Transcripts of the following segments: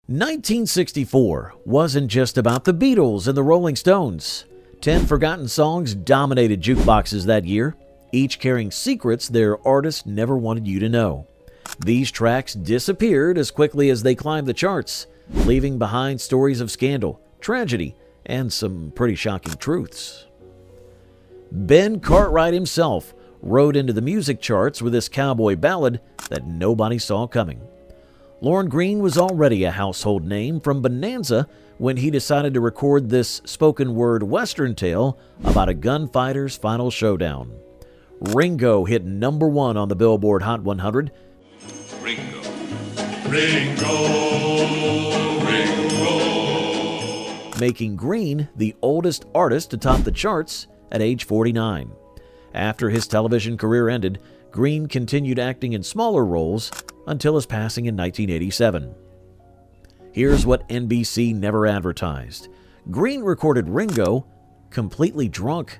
1964 wasn't just about the Beatles and the Rolling Stones. 10 forgotten songs dominated jukeboxes that year, each carrying secrets their artists never wanted you to know. These tracks disappeared as quickly as they climbed the charts, leaving behind stories of scandal, tragedy, and some pretty shocking truths. Ben Cartwright himself rode into the music charts with this cowboy ballad that nobody saw coming. Lorne Greene was already a household name from Bonanza when he decided to record this spoken-word Western tale about a gunfighter's final showdown. Ringo hit number 1 on the Billboard Hot 100. Ringo, Ringo, Ringo. Making Greene the oldest artist to top the charts at age 49. After his television career ended, Greene continued acting in smaller roles until his passing in 1987. Here's what NBC never advertised. Greene recorded Ringo completely drunk.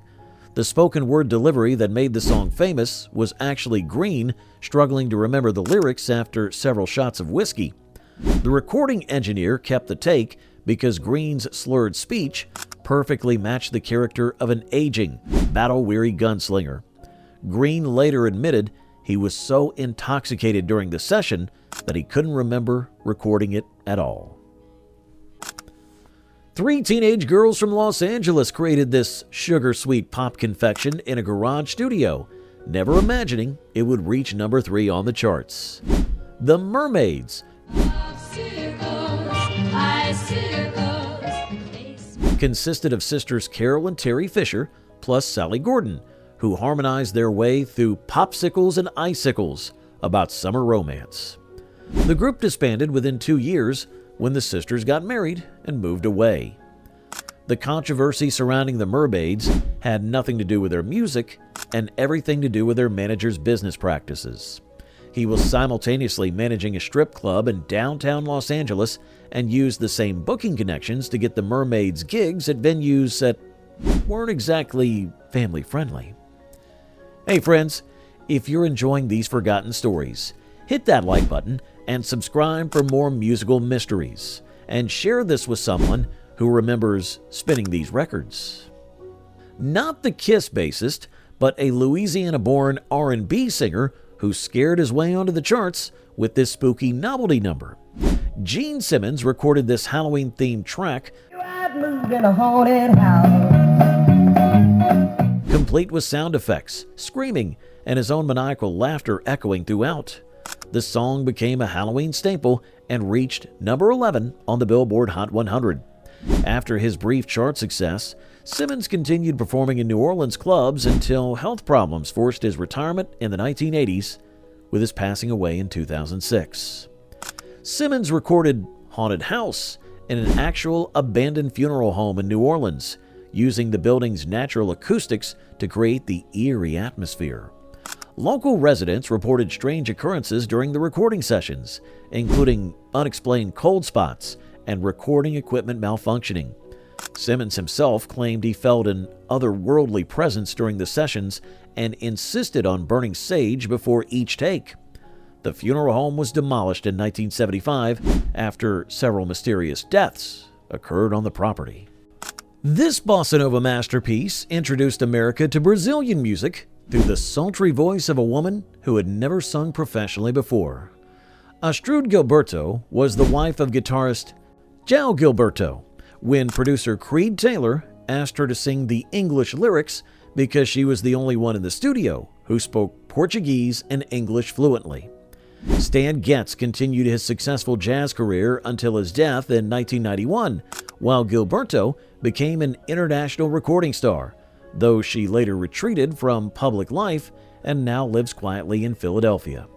The spoken word delivery that made the song famous was actually Greene struggling to remember the lyrics after several shots of whiskey. The recording engineer kept the take because Greene's slurred speech perfectly matched the character of an aging, battle-weary gunslinger. Greene later admitted he was so intoxicated during the session that he couldn't remember recording it at all. 3 teenage girls from Los Angeles created this sugar-sweet pop confection in a garage studio, never imagining it would reach number 3 on the charts. The Mermaids consisted of sisters Carol and Terry Fisher plus Sally Gordon, who harmonized their way through Popsicles and Icicles about summer romance. The group disbanded within 2 years when the sisters got married and moved away. The controversy surrounding the Mermaids had nothing to do with their music and everything to do with their manager's business practices. He was simultaneously managing a strip club in downtown Los Angeles and used the same booking connections to get the Mermaids gigs at venues that weren't exactly family-friendly. Hey friends, if you're enjoying these forgotten stories, hit that like button and subscribe for more musical mysteries, and share this with someone who remembers spinning these records. Not the Kiss bassist, but a Louisiana-born R&B singer who scared his way onto the charts with this spooky novelty number. Gene Simmons recorded this Halloween-themed track, I've moved in a haunted house, complete with sound effects, screaming, and his own maniacal laughter echoing throughout. The song became a Halloween staple and reached number 11 on the Billboard Hot 100. After his brief chart success, Simmons continued performing in New Orleans clubs until health problems forced his retirement in the 1980s, with his passing away in 2006. Simmons recorded Haunted House in an actual abandoned funeral home in New Orleans, using the building's natural acoustics to create the eerie atmosphere. Local residents reported strange occurrences during the recording sessions, including unexplained cold spots and recording equipment malfunctioning. Simmons himself claimed he felt an otherworldly presence during the sessions and insisted on burning sage before each take. The funeral home was demolished in 1975 after several mysterious deaths occurred on the property. This bossa nova masterpiece introduced America to Brazilian music through the sultry voice of a woman who had never sung professionally before. Astrud Gilberto was the wife of guitarist João Gilberto when producer Creed Taylor asked her to sing the English lyrics because she was the only one in the studio who spoke Portuguese and English fluently. Stan Getz continued his successful jazz career until his death in 1991, while Gilberto became an international recording star, though she later retreated from public life and now lives quietly in Philadelphia.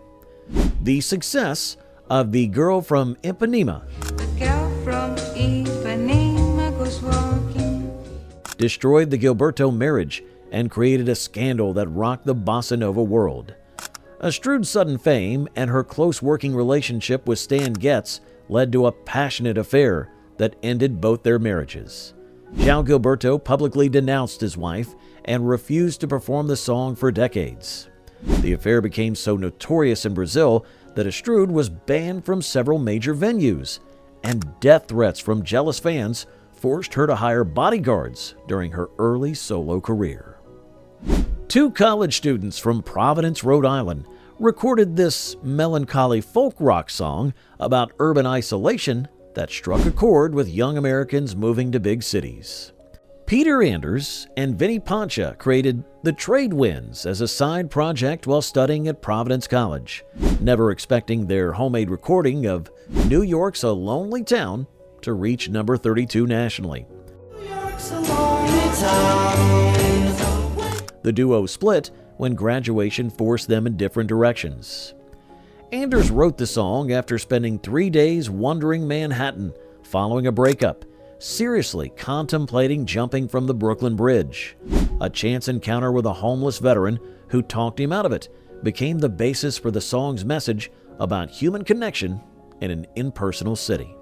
The success of The Girl from Ipanema destroyed the Gilberto marriage and created a scandal that rocked the bossa nova world. Astrud's sudden fame and her close working relationship with Stan Getz led to a passionate affair that ended both their marriages. João Gilberto publicly denounced his wife and refused to perform the song for decades. The affair became so notorious in Brazil that Astrud was banned from several major venues, and death threats from jealous fans forced her to hire bodyguards during her early solo career. Two college students from Providence, Rhode Island, recorded this melancholy folk rock song about urban isolation that struck a chord with young Americans moving to big cities. Peter Anders and Vinnie Poncha created The Trade Winds as a side project while studying at Providence College, never expecting their homemade recording of New York's a Lonely Town to reach number 32 nationally. The duo split when graduation forced them in different directions. Anders wrote the song after spending 3 days wandering Manhattan following a breakup, seriously contemplating jumping from the Brooklyn Bridge. A chance encounter with a homeless veteran who talked him out of it became the basis for the song's message about human connection in an impersonal city.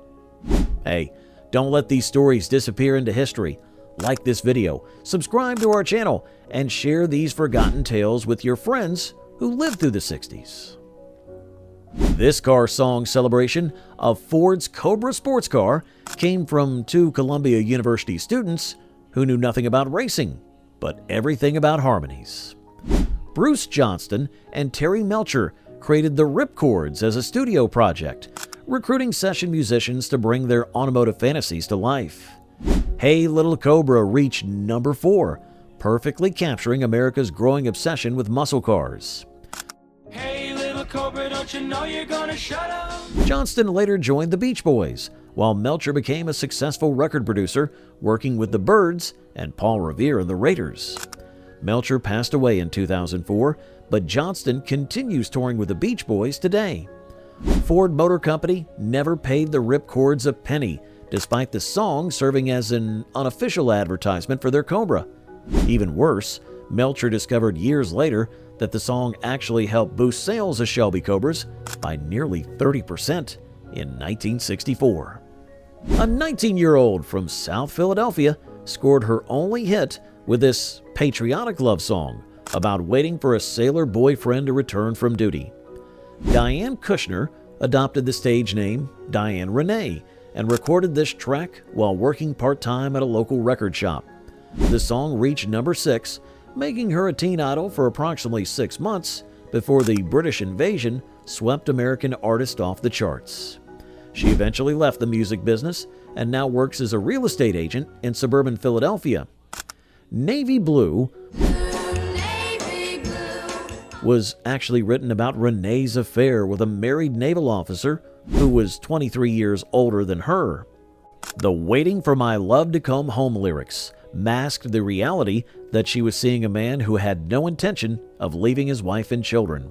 Hey, don't let these stories disappear into history. Like this video, subscribe to our channel, and share these forgotten tales with your friends who lived through the 60s. This car song celebration of Ford's Cobra sports car came from two Columbia University students who knew nothing about racing, but everything about harmonies. Bruce Johnston and Terry Melcher created the Ripcords as a studio project, recruiting session musicians to bring their automotive fantasies to life. Hey Little Cobra reached number 4, perfectly capturing America's growing obsession with muscle cars. Hey Little Cobra, don't you know you're gonna shut up? Johnston later joined the Beach Boys, while Melcher became a successful record producer, working with the Byrds and Paul Revere and the Raiders. Melcher passed away in 2004, but Johnston continues touring with the Beach Boys today. Ford Motor Company never paid the Ripcords a penny, despite the song serving as an unofficial advertisement for their Cobra. Even worse, Melcher discovered years later that the song actually helped boost sales of Shelby Cobras by nearly 30% in 1964. A 19-year-old from South Philadelphia scored her only hit with this patriotic love song about waiting for a sailor boyfriend to return from duty. Diane Kushner adopted the stage name Diane Renee and recorded this track while working part-time at a local record shop. The song reached number 6, making her a teen idol for approximately 6 months before the British invasion swept American artists off the charts. She eventually left the music business and now works as a real estate agent in suburban Philadelphia. Navy Blue was actually written about Renee's affair with a married naval officer who was 23 years older than her. The Waiting for My Love to Come Home lyrics masked the reality that she was seeing a man who had no intention of leaving his wife and children.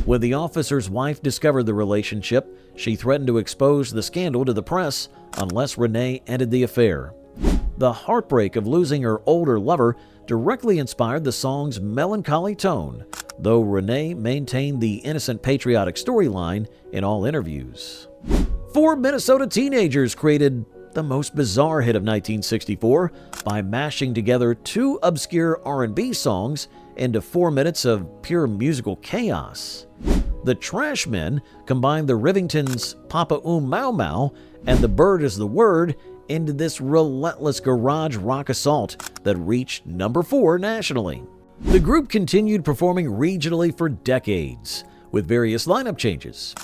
When the officer's wife discovered the relationship, she threatened to expose the scandal to the press unless Renee ended the affair. The heartbreak of losing her older lover directly inspired the song's melancholy tone, though Renee maintained the innocent patriotic storyline in all interviews. 4 Minnesota teenagers created the most bizarre hit of 1964 by mashing together 2 obscure R&B songs into 4 minutes of pure musical chaos. The Trashmen combined the Rivingtons' Papa Mau Mau and The Bird Is the Word into this relentless garage rock assault that reached number 4 nationally. The group continued performing regionally for decades, with various lineup changes.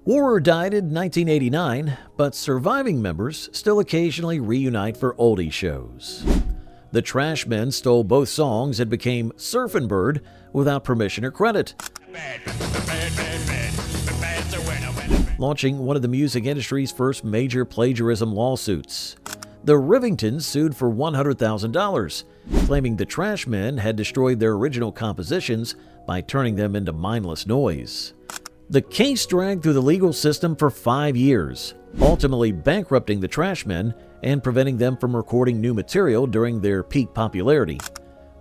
Warrer died in 1989, but surviving members still occasionally reunite for oldie shows. The Trashmen stole both songs and became Surfin' Bird without permission or credit, launching one of the music industry's first major plagiarism lawsuits. The Rivingtons sued for $100,000, claiming the Trashmen had destroyed their original compositions by turning them into mindless noise. The case dragged through the legal system for 5 years, ultimately bankrupting the Trashmen and preventing them from recording new material during their peak popularity.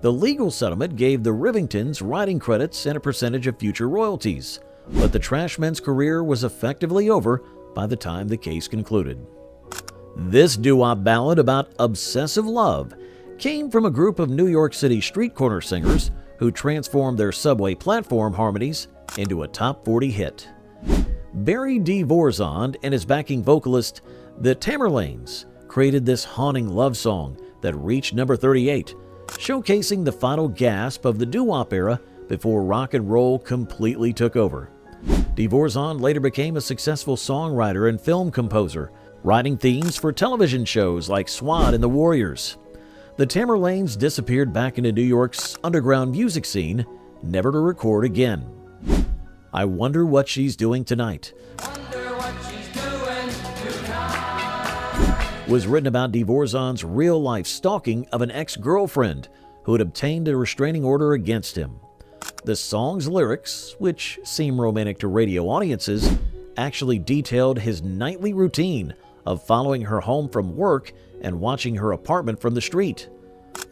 The legal settlement gave the Rivingtons writing credits and a percentage of future royalties, but the Trashmen's career was effectively over by the time the case concluded. This doo-wop ballad about obsessive love came from a group of New York City street corner singers who transformed their subway platform harmonies into a top 40 hit. Barry D. Vorzond and his backing vocalist The Tamarlanes created this haunting love song that reached number 38, showcasing the final gasp of the doo-wop era before rock and roll completely took over. Dvorak later became a successful songwriter and film composer, writing themes for television shows like SWAT and The Warriors. The Tamarlanes disappeared back into New York's underground music scene, never to record again. I Wonder What She's Doing Tonight was written about Dvorak's real-life stalking of an ex-girlfriend who had obtained a restraining order against him. The song's lyrics, which seem romantic to radio audiences, actually detailed his nightly routine of following her home from work and watching her apartment from the street.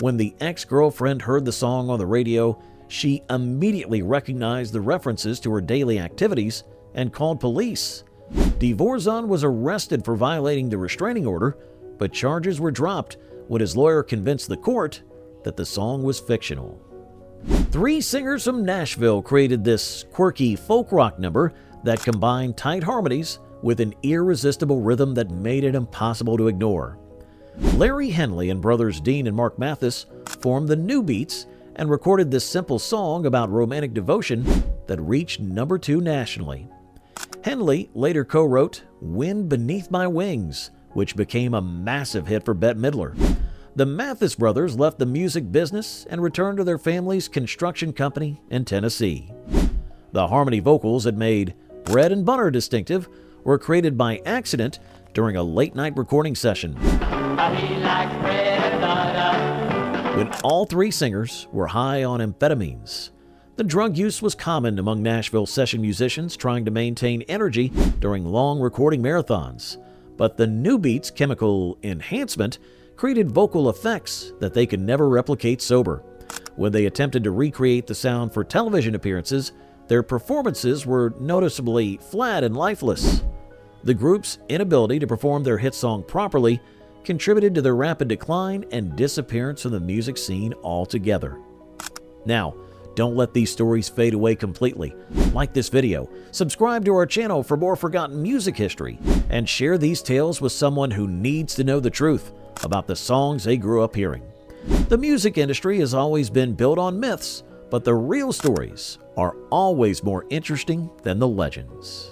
When the ex-girlfriend heard the song on the radio, she immediately recognized the references to her daily activities and called police. Dvorak was arrested for violating the restraining order, but charges were dropped when his lawyer convinced the court that the song was fictional. 3 singers from Nashville created this quirky folk rock number that combined tight harmonies with an irresistible rhythm that made it impossible to ignore. Larry Henley and brothers Dean and Mark Mathis formed the New Beats and recorded this simple song about romantic devotion that reached number 2 nationally. Henley later co-wrote Wind Beneath My Wings, which became a massive hit for Bette Midler. The Mathis brothers left the music business and returned to their family's construction company in Tennessee. The harmony vocals that made Bread and Butter distinctive were created by accident during a late-night recording session, when all 3 singers were high on amphetamines. The drug use was common among Nashville session musicians trying to maintain energy during long recording marathons, but the New Beats' chemical enhancement created vocal effects that they could never replicate sober. When they attempted to recreate the sound for television appearances, their performances were noticeably flat and lifeless. The group's inability to perform their hit song properly contributed to their rapid decline and disappearance from the music scene altogether. Now, don't let these stories fade away completely. Like this video, subscribe to our channel for more forgotten music history, and share these tales with someone who needs to know the truth about the songs they grew up hearing. The music industry has always been built on myths, but the real stories are always more interesting than the legends.